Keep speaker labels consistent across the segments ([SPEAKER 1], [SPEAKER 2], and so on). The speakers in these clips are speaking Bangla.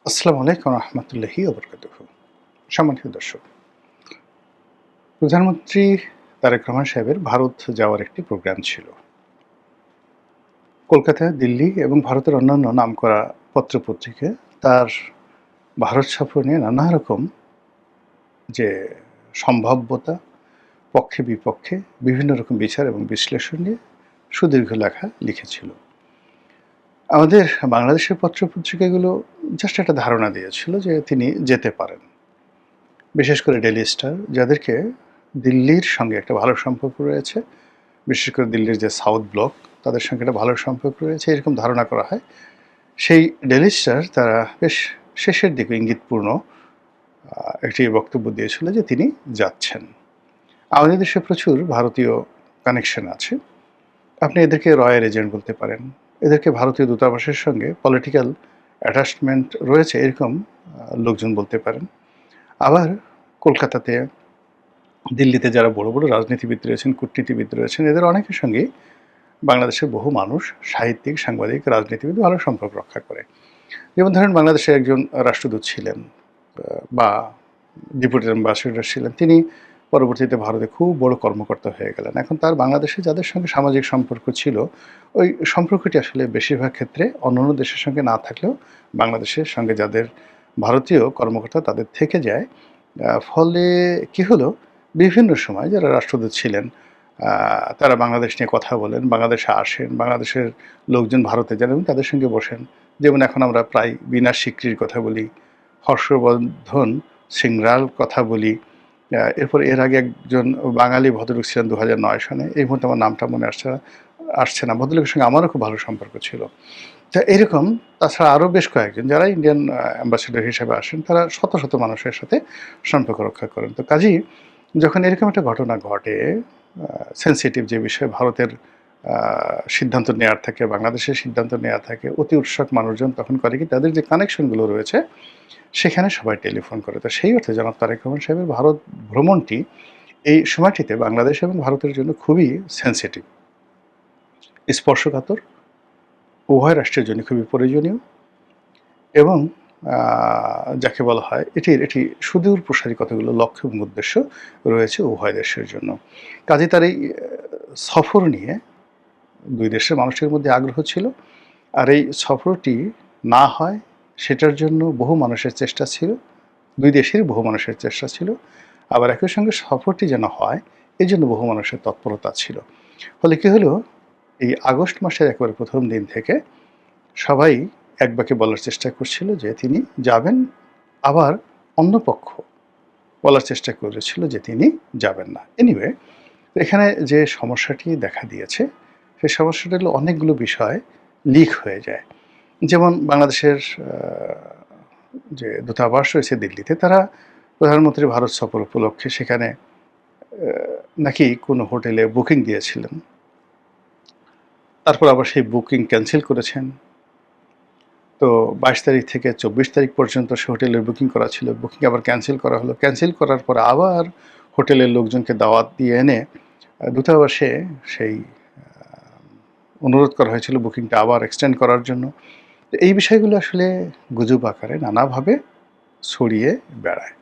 [SPEAKER 1] আসসালামু আলাইকুম রহমতুল্লাহি ওবরকাতুহু। সম্মানিত দর্শক, প্রধানমন্ত্রী তারেক রহমান সাহেবের ভারত যাওয়ার একটি প্রোগ্রাম ছিল। কলকাতা, দিল্লি এবং ভারতের অন্যান্য নামকরা পত্রপত্রিকায় তার ভারত সফর নিয়ে নানা রকম যে সম্ভাব্যতা, পক্ষে বিপক্ষে বিভিন্ন রকম বিচার এবং বিশ্লেষণ নিয়ে সুদীর্ঘ লেখা লিখেছিল। আমাদের বাংলাদেশের পত্রপত্রিকাগুলো জাস্ট একটা ধারণা দিয়েছিল যে তিনি যেতে পারেন। বিশেষ করে ডেইলি স্টার, যাদেরকে দিল্লির সঙ্গে একটা ভালো সম্পর্ক রয়েছে, বিশেষ করে দিল্লির যে সাউথ ব্লক, তাদের সঙ্গে একটা ভালো সম্পর্ক রয়েছে, এরকম ধারণা করা হয়। সেই ডেইলি স্টার তারা বেশ শেষের দিকে ইঙ্গিতপূর্ণ একটি বক্তব্য দিয়েছিল যে তিনি যাচ্ছেন। আমাদের দেশে প্রচুর ভারতীয় কানেকশন আছে। আপনি এদেরকে রয়্যাল এজেন্ট বলতে পারেন, এদেরকে ভারতীয় দূতাবাসের সঙ্গে পলিটিক্যাল অ্যাটাচমেন্ট রয়েছে এরকম লোকজন বলতে পারেন। আবার কলকাতাতে, দিল্লিতে যারা বড় বড় রাজনীতিবিদ রয়েছেন, কূটনীতিবিদ রয়েছেন, এদের অনেকের সঙ্গেই বাংলাদেশের বহু মানুষ, সাহিত্যিক, সাংবাদিক, রাজনীতিবিদ ভালো সম্পর্ক রক্ষা করে। যেমন ধরেন, বাংলাদেশে একজন রাষ্ট্রদূত ছিলেন বা ডেপুটি অ্যাম্বাসেডর ছিলেন, তিনি পরবর্তীতে ভারতে খুব বড় কর্মকর্তা হয়ে গেলেন। এখন তার বাংলাদেশে যাদের সঙ্গে সামাজিক সম্পর্ক ছিল, ওই সম্পর্কটি আসলে বেশিরভাগ ক্ষেত্রে অন্যান্য দেশের সঙ্গে না থাকলেও বাংলাদেশের সঙ্গে যাদের ভারতীয় কর্মকর্তা তাদের থেকে যায়। ফলে কি হলো, বিভিন্ন সময় যারা রাষ্ট্রদূত ছিলেন তারা বাংলাদেশ নিয়ে কথা বলেন, বাংলাদেশে আসেন, বাংলাদেশের লোকজন ভারতে যান এবং তাদের সঙ্গে বসেন। যেমন এখন আমরা প্রায় বিনা স্বীকৃতির কথা বলি, হর্ষবর্ধন সিংরার কথা বলি। এরপর এর আগে একজন বাঙালি ভদ্রলোক ছিলেন 2009 সনে, এই মুহূর্তে আমার নামটা মনে আসছে না। ভদ্রলোকের সঙ্গে আমারও খুব ভালো সম্পর্ক ছিল। তা এরকম তাছাড়া আরও বেশ কয়েকজন যারা ইন্ডিয়ান অ্যাম্বাসেডর হিসেবে আসেন, তারা শত শত মানুষের সাথে সম্পর্ক রক্ষা করেন। তো কাজেই যখন এরকম একটা ঘটনা ঘটে, সেন্সিটিভ যে বিষয়ে ভারতের সিদ্ধান্ত নেওয়ার থাকে, বাংলাদেশের সিদ্ধান্ত নেওয়া থাকে, অতি উৎসুক মানুষজন তখন করে কি, তাদের যে কানেকশনগুলো রয়েছে সেখানে সবাই টেলিফোন করে। তো সেই অর্থে জনাব তারেক রহমান সাহেবের ভারত ভ্রমণটি এই সময়টিতে বাংলাদেশ এবং ভারতের জন্য খুবই সেন্সিটিভ, স্পর্শকাতর, উভয় রাষ্ট্রের জন্য খুবই প্রয়োজনীয় এবং যাকে বলা হয় এটি সুদূর প্রসারী কতগুলো লক্ষ্য এবং উদ্দেশ্য রয়েছে উভয় দেশের জন্য। কাজে তার এই সফর নিয়ে দুই দেশের মানুষের মধ্যে আগ্রহ ছিল। আর এই সফরটি না হয় সেটার জন্য বহু মানুষের চেষ্টা ছিল, দুই দেশেরই বহু মানুষের চেষ্টা ছিল। আবার একই সঙ্গে সফরটি যেন হয় এই জন্য বহু মানুষের তৎপরতা ছিল। ফলে কী হলো, এই আগস্ট মাসের একেবারে প্রথম দিন থেকে সবাই একবাকে বলার চেষ্টা করছিল যে তিনি যাবেন, আবার অন্য পক্ষ বলার চেষ্টা করেছিল যে তিনি যাবেন না। এনিওয়ে, এখানে যে সমস্যাটি দেখা দিয়েছে, সেই সমস্যাটা হলো অনেকগুলো বিষয় লিক হয়ে যায়। যেমন বাংলাদেশের যে দূতাবাস রয়েছে দিল্লিতে, তারা প্রধানমন্ত্রী ভারত সফর উপলক্ষে সেখানে নাকি কোনো হোটেলে বুকিং দিয়েছিলেন, তারপর আবার সেই বুকিং ক্যান্সেল করেছেন। তো 22 তারিখ থেকে 24 তারিখ পর্যন্ত সে হোটেলের বুকিং করা ছিল, বুকিং আবার ক্যান্সেল করা হলো। ক্যান্সেল করার পর আবার হোটেলের লোকজনকে দাওয়াত দিয়ে এনে দূতাবাসে সেই অনুরোধ করা হয়েছিল বুকিংটা আবার এক্সটেন্ড করার জন্য। তো এই বিষয়গুলো আসলে গুজব আকারে নানাভাবে ছড়িয়ে বেড়ায়।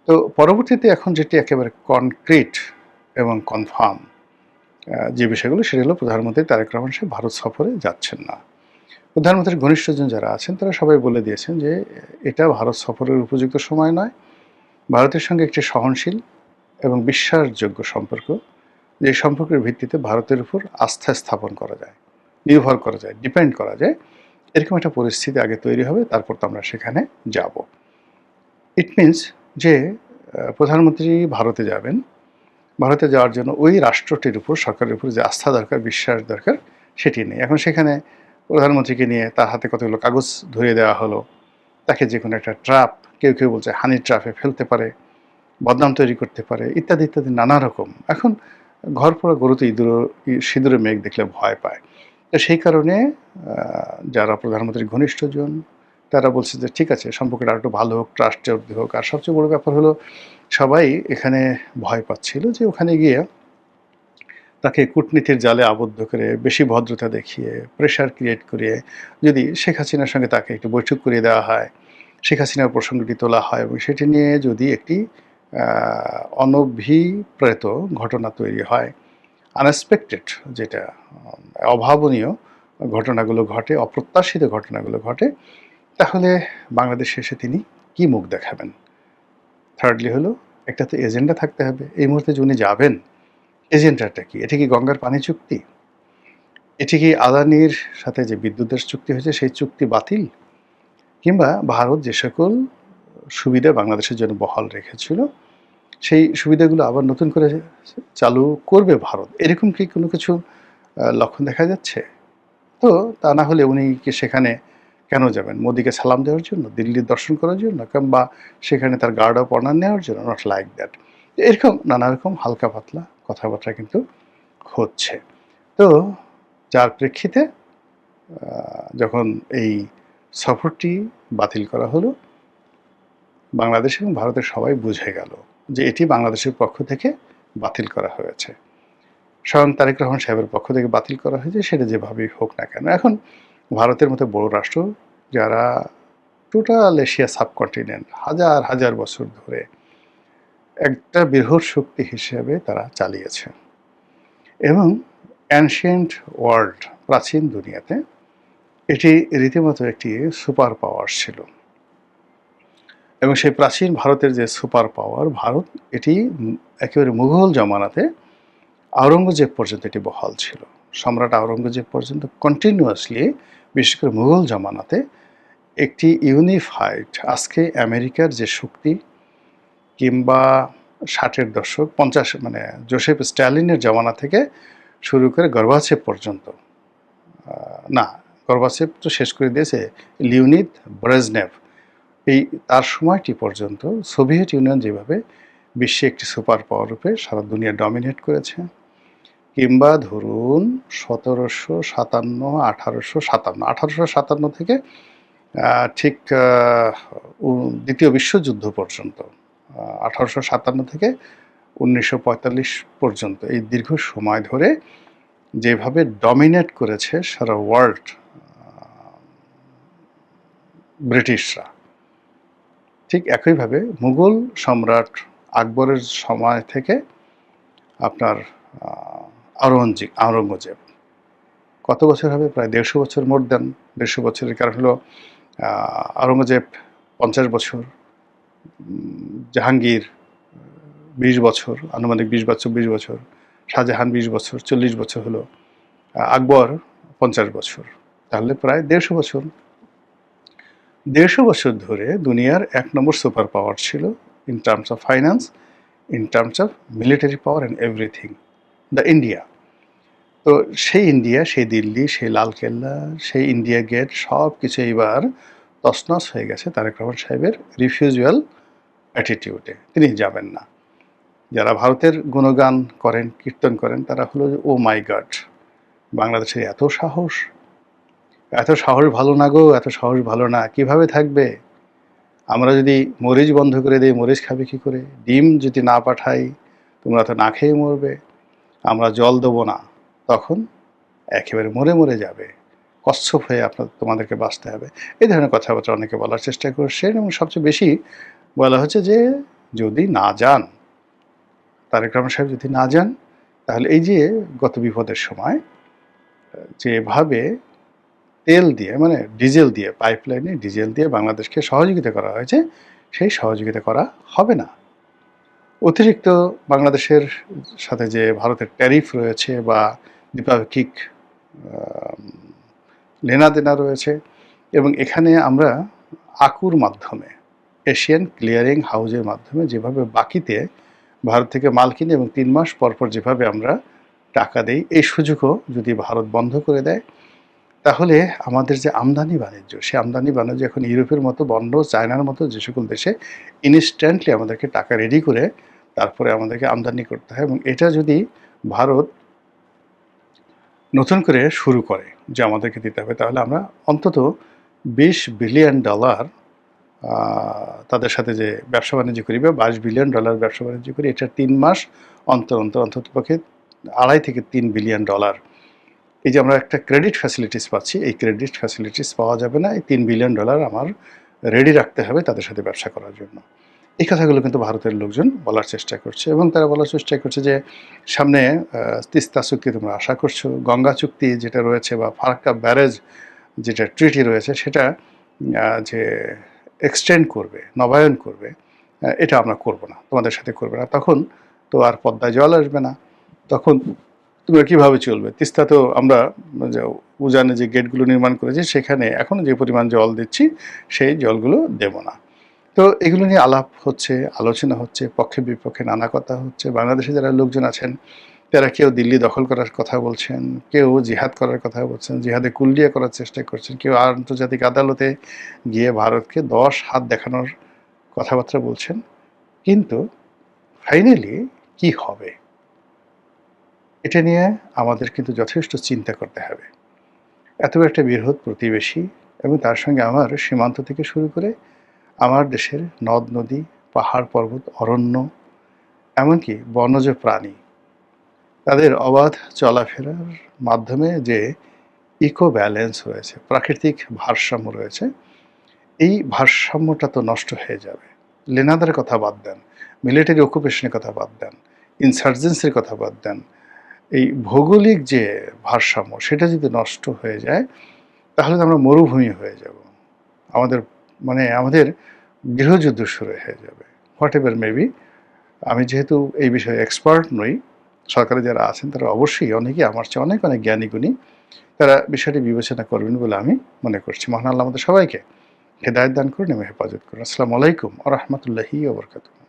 [SPEAKER 1] তো পরবর্তীতে এখন যেটি একেবারে কনক্রিট এবং কনফার্ম যে বিষয়গুলো, সেটা হলো প্রধানমন্ত্রী তারেক রহমান সাহেব ভারত সফরে যাচ্ছেন না। প্রধানমন্ত্রীর ঘনিষ্ঠজন যারা আছেন তারা সবাই বলে দিয়েছেন যে এটা ভারত সফরের উপযুক্ত সময় নয়। ভারতের সঙ্গে একটি সহনশীল এবং বিশ্বাসযোগ্য সম্পর্ক, যে সম্পর্কের ভিত্তিতে ভারতের উপর আস্থা স্থাপন করা যায়, নির্ভর করা যায়, ডিপেন্ড করা যায়, এরকম একটা পরিস্থিতি আগে তৈরি হবে, তারপর তো আমরা সেখানে যাব। ইট মিনস যে প্রধানমন্ত্রী ভারতে যাবেন, ভারতে যাওয়ার জন্য ওই রাষ্ট্রটির উপর, সরকারের উপর যে আস্থা দরকার, বিশ্বাস দরকার, সেটি নেই। এখন সেখানে প্রধানমন্ত্রীকে নিয়ে তার হাতে কতগুলো কাগজ ধরিয়ে দেওয়া হলো, তাকে যে কোনো একটা ট্র্যাপ, কেউ কেউ বলছে হানি ট্র্যাপে ফেলতে পারে, বদনাম তৈরি করতে পারে, ইত্যাদি ইত্যাদি নানা রকম। এখন ঘর পড়া গরুতে সিঁদুরে মেঘ দেখলে ভয় পায়। তো সেই কারণে যারা প্রধানমন্ত্রীর ঘনিষ্ঠজন তারা বলছে যে ঠিক আছে, সম্পর্কটা আরেকটু ভালো হোক, ট্রাস্ট হোক। আর সবচেয়ে বড় ব্যাপার হলো, সবাই এখানে ভয় পাচ্ছিল যে ওখানে গিয়ে তাকে কূটনীতির জালে আবদ্ধ করে, বেশি ভদ্রতা দেখিয়ে, প্রেশার ক্রিয়েট করিয়ে যদি শেখ হাসিনার সঙ্গে তাকে একটু বৈঠক করিয়ে দেওয়া হয়, শেখ হাসিনার প্রসঙ্গটি তোলা হয় এবং সেটি নিয়ে যদি একটি অনভিপ্রেত ঘটনা তৈরি হয়, আনএক্সপেক্টেড, যেটা অভাবনীয় ঘটনাগুলো ঘটে, অপ্রত্যাশিত ঘটনাগুলো ঘটে, তাহলে বাংলাদেশে এসে তিনি কি মুখ দেখাবেন? থার্ডলি হলো, একটা তো এজেন্ডা থাকতে হবে। এই মুহূর্তে উনি যাবেন, এজেন্ডাটা কি? এটা কি গঙ্গার পানি চুক্তি? এটি কি আদানির সাথে যে বিদ্যুতের চুক্তি হয়েছে সেই চুক্তি বাতিল? কিংবা ভারত যে সকল সুবিধা বাংলাদেশের জন্য বহাল রেখেছিল সেই সুবিধাগুলো আবার নতুন করে চালু করবে ভারত, এরকম কি কোনো কিছু লক্ষণ দেখা যাচ্ছে? তো তা না হলে উনি কি সেখানে কেন যাবেন? মোদিকে সালাম দেওয়ার জন্য, দিল্লির দর্শন করার জন্য, কিংবা সেখানে তার গার্ড অফ অনার নেওয়ার জন্য? Not like that. এরকম নানা রকম হালকা পাতলা কথাবার্তা কিন্তু হচ্ছে। তো যার প্রেক্ষিতে যখন এই সফরটি বাতিল করা হলো, বাংলাদেশ এবং ভারতের সবাই বুঝে গেল যে এটি বাংলাদেশের পক্ষ থেকে বাতিল করা হয়েছে, স্বয়ং তারেক রহমান সাহেবের পক্ষ থেকে বাতিল করা হয়েছে, সেটা যেভাবেই হোক না কেন। এখন ভারতের মতো বড় রাষ্ট্র, যারা টোটাল এশিয়া সাবকন্টিনেন্ট হাজার হাজার বছর ধরে একটা বৃহৎ শক্তি হিসেবে তারা চালিয়েছে, এবং অ্যানশিয়েন্ট ওয়ার্ল্ড, প্রাচীন দুনিয়াতে এটি রীতিমতো একটি সুপার পাওয়ার ছিল। এবং সেই প্রাচীন ভারতের যে সুপার পাওয়ার ভারত, এটি একেবারে মুঘল জমানাতে আওরঙ্গজেব পর্যন্ত এটি বহাল ছিল। সম্রাট আওরঙ্গজেব পর্যন্ত কন্টিনিউয়াসলি, বিশেষ করে মুঘল জমানাতে, একটি ইউনিফাইড, আজকে আমেরিকার যে শক্তি, কিংবা 60-এর দশক 50, মানে জোসেফ স্ট্যালিনের জমানা থেকে শুরু করে গর্বাচেভ পর্যন্ত, না গর্বাচেভ তো শেষ করে দিয়েছে লিওনিদ ব্রেজনেভ, এই তার সময়টি পর্যন্ত সোভিয়েত ইউনিয়ন যেভাবে বিশ্বে একটি সুপার পাওয়ার রূপে সারা দুনিয়া ডমিনেট করেছে, কিংবা ধরুন 1857 থেকে ঠিক দ্বিতীয় বিশ্বযুদ্ধ পর্যন্ত, 1857 থেকে 1945 পর্যন্ত, এই দীর্ঘ সময় ধরে যেভাবে ডমিনেট করেছে সারা ওয়ার্ল্ড ব্রিটিশরা, ঠিক একইভাবে মুঘল সম্রাট আকবরের সময় থেকে আপনার আওরঙ্গজেব, কত বছর হবে? প্রায় 150 বছর, মোর দেন 150 বছরের। কারণ হলো আওরঙ্গজেব 50 বছর, জাহাঙ্গীর 20 বছর, আনুমানিক 20 বছর, শাহজাহান 20 বছর, 40 বছর হলো, আকবর 50 বছর, তাহলে প্রায় 150 বছর। 150 বছর ধরে দুনিয়ার 1 নম্বর সুপার পাওয়ার ছিল in terms of finance, in terms of military power and everything, the India. তো সেই ইন্ডিয়া, সেই দিল্লি, সেই লালকেল্লা, সেই ইন্ডিয়া গেট, সব কিছু এবার তছনছ হয়ে গেছে তারেক রহমান সাহেবের রিফিউজুয়াল অ্যাটিটিউডে। তিনি যাবেন না। যারা ভারতের গুণগান করেন, কীর্তন করেন, তারা হলো ও মাই গড, বাংলাদেশের এত সাহস, এত সাহস ভালো না গো, এত সাহস ভালো না, কিভাবে থাকবে? আমরা যদি মরিচ বন্ধ করে দিই, মরিচ খাবে কী করে? ডিম যদি না পাঠাই, তোমরা তো না খেয়ে মরবে। আমরা জল দেবো না, তখন একেবারে মরে মরে যাবে, কচ্ছপ হয়ে তোমাদেরকে বাঁচতে হবে। এই ধরনের কথাবার্তা অনেকে বলার চেষ্টা করছেন, এবং সবচেয়ে বেশি বলা হচ্ছে যে যদি না যান, তারেক রহমান সাহেব যদি না যান, তাহলে এই যে গত বিপদের সময় যেভাবে তেল দিয়ে, মানে ডিজেল দিয়ে, পাইপলাইনে ডিজেল দিয়ে বাংলাদেশকে সহযোগিতা করা হয়েছে, সেই সহযোগিতা করা হবে না। অতিরিক্ত বাংলাদেশের সাথে যে ভারতের ট্যারিফ রয়েছে বা দ্বিপাক্ষিক লেনাদেনা রয়েছে, এবং এখানে আমরা আকুর মাধ্যমে, এশিয়ান ক্লিয়ারিং হাউজের মাধ্যমে যেভাবে বাকিতে ভারত থেকে মাল কিনে এবং 3 মাস পরপর যেভাবে আমরা টাকা দেই, এই সুযোগও যদি ভারত বন্ধ করে দেয়, তাহলে আমাদের যে আমদানি বাণিজ্য, সেই আমদানি বাণিজ্য এখন ইউরোপের মতো বন্ধ, চায়নার মতো যে সকল দেশে ইনস্ট্যান্টলি আমাদেরকে টাকা রেডি করে তারপরে আমাদেরকে আমদানি করতে হয়, এবং এটা যদি ভারত নতুন করে শুরু করে যে আমাদেরকে দিতে হবে, তাহলে আমরা অন্তত $20 বিলিয়ন তাদের সাথে যে ব্যবসা বাণিজ্য করি, বা $22 বিলিয়ন ব্যবসা বাণিজ্য করি, এটা 3 মাস অন্ততপক্ষে $2.5 থেকে $3 বিলিয়ন। এই যে আমরা একটা ক্রেডিট ফ্যাসিলিটিস পাচ্ছি, এই ক্রেডিট ফ্যাসিলিটিস পাওয়া যাবে না। এই $3 বিলিয়ন আমার রেডি রাখতে হবে তাদের সাথে ব্যবসা করার জন্য। এই কথাগুলো কিন্তু ভারতের লোকজন বলার চেষ্টা করছে এবং তারা বলার চেষ্টা করছে যে সামনে তিস্তা চুক্তি তোমরা আশা করছো, গঙ্গা চুক্তি যেটা রয়েছে বা ফারাক্কা ব্যারেজ যেটা ট্রিটি রয়েছে সেটা যে এক্সটেন্ড করবে, নবায়ন করবে, এটা আমরা করব না, তোমাদের সাথে করবে না। তখন তো আর পদ্মায় জল আসবে না। তখন তোমরা কীভাবে চলবে? তিস্তা তো আমরা যে উজানে যে গেটগুলো নির্মাণ করেছি সেখানে এখনও যে পরিমাণ জল দিচ্ছি সেই জলগুলো দেব না। তো এগুলো নিয়ে আলাপ হচ্ছে, আলোচনা হচ্ছে, পক্ষে বিপক্ষে নানা কথা হচ্ছে। বাংলাদেশে যারা লোকজন আছেন তারা কেউ দিল্লি দখল করার কথা বলছেন, কেউ জিহাদ করার কথা বলছেন, জিহাদে কুল্লিয়া করার চেষ্টা করছেন, কেউ আন্তর্জাতিক আদালতে গিয়ে ভারতকে 10 হাত দেখানোর কথাবার্তা বলছেন। কিন্তু ফাইনালি কি হবে? এটা নিয়ে আমাদের কিন্তু যথেষ্ট চিন্তা করতে হবে। এত একটা বৃহৎ প্রতিবেশী এবং তার সঙ্গে আমার সীমান্ত থেকে শুরু করে আমার দেশের নদ-নদী, পাহাড়-পর্বত, অরণ্য, এমনকি বনজ প্রাণী, তাদের অবাধ চলাফেরার মাধ্যমে যে ইকো ব্যালেন্স রয়েছে, প্রাকৃতিক ভারসাম্য রয়েছে, এই ভারসাম্যটা তো নষ্ট হয়ে যাবে। লেনাদের কথা বাদ দেন, মিলিটারি অকুপেশনের কথা বাদ দেন, ইনসার্জেন্সির কথা বাদ দেন। এই ভৌগোলিক যে ভারসাম্য সেটা যদি নষ্ট হয়ে যায় তাহলে তো আমরা মরুভূমি হয়ে যাব। আমাদের আমাদের গৃহযুদ্ধ শুরু হয়ে যাবে। What ever maybe. আমি যেহেতু এই বিষয়ে এক্সপার্ট নই, সরকারে যারা আছেন তারা অবশ্যই অনেকেই আমার চেয়ে অনেক জ্ঞানী গুণী, তারা বিষয়টি বিবেচনা করবেন বলে আমি মনে করছি। মহান আল্লাহ আমাদের সবাইকে হেদায়েত দান করুন এবং হেফাজত করুন। আসসালামু আলাইকুম ওয়া রাহমাতুল্লাহি ওয়া বারাকাতুহু।